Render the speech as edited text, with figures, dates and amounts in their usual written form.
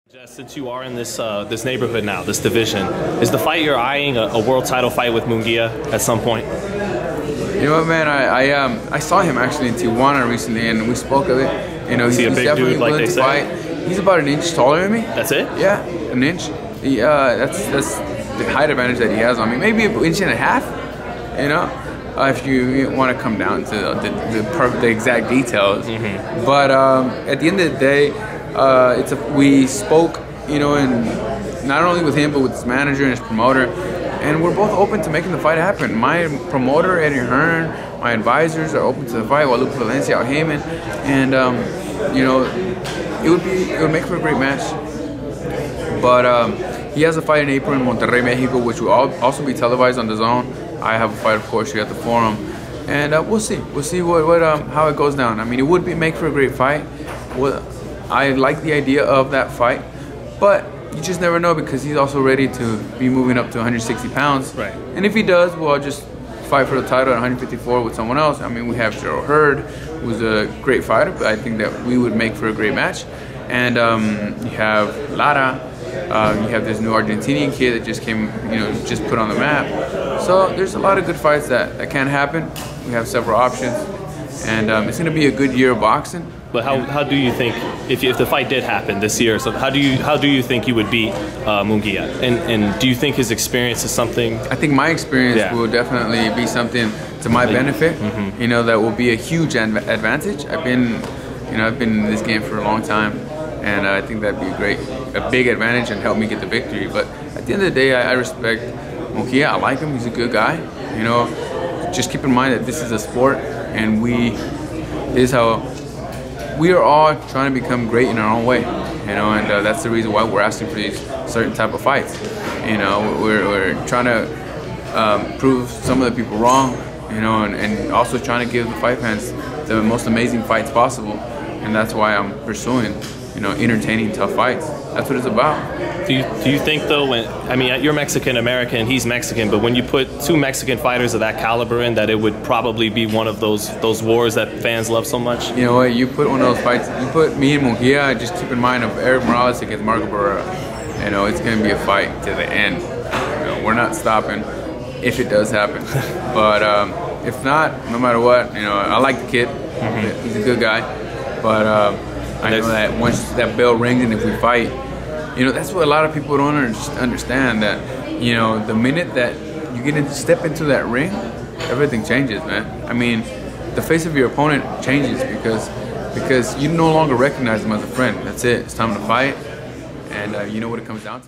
Jess, since you are in this this neighborhood now, this division, is the fight you're eyeing a world title fight with Munguia at some point? You know what, man? I saw him actually in Tijuana recently, and we spoke of it. You know, he's a big definitely dude, like willing they to say? fight. He's about an inch taller than me. That's it? Yeah, an inch. That's the height advantage that he has on me. Maybe an inch and a half. You know, if you want to come down to the exact details. Mm-hmm. But at the end of the day, we spoke, you know, and not only with him but with his manager and his promoter, and we're both open to making the fight happen. My promoter, Eddie Hearn, my advisors are open to the fight. Guadalupe Valencia, Al Heyman, and you know, it would make for a great match. But he has a fight in April in Monterrey, Mexico, which will also be televised on DAZN. I have a fight, of course, here at the Forum, and we'll see. We'll see how it goes down. I mean, it would make for a great fight. I like the idea of that fight, but you just never know because he's also ready to be moving up to 160 pounds. Right. And if he does, well, I'll just fight for the title at 154 with someone else. I mean, we have Gerald Hurd, who's a great fighter, but I think that we would make for a great match. And you have Lara. You have this new Argentinian kid that just came, you know, just put on the map. So there's a lot of good fights that can happen. We have several options, and it's going to be a good year of boxing. But how do you think, if the fight did happen this year, so how do you think you would beat Munguia? And do you think his experience is something? I think my experience will definitely be something to my benefit. Mm-hmm. You know, that will be a huge advantage. I've been in this game for a long time, and I think that'd be a big advantage and help me get the victory. But at the end of the day, I respect Munguia. I like him. He's a good guy. You know, just keep in mind that this is a sport, and we are all trying to become great in our own way, you know, and that's the reason why we're asking for these certain type of fights. You know, we're trying to prove some of the people wrong, you know, and also trying to give the fight fans the most amazing fights possible, and that's why I'm pursuing, you know, entertaining, tough fights. That's what it's about. Do you think though, you're Mexican American, he's Mexican, but when you put two Mexican fighters of that caliber in, that it would probably be one of those wars that fans love so much? You know what? You put one of those fights. You put me and Munguia. Just keep in mind of Eric Morales against Marco Barrera. You know, it's going to be a fight to the end. You know, we're not stopping if it does happen. But if not, no matter what, you know, I like the kid. Mm-hmm. He's a good guy. But I know that once that bell rings and if we fight, you know, that's what a lot of people don't understand, that, you know, the minute that you step into that ring, everything changes, man. I mean, the face of your opponent changes because you no longer recognize him as a friend. That's it. It's time to fight, and you know what it comes down to.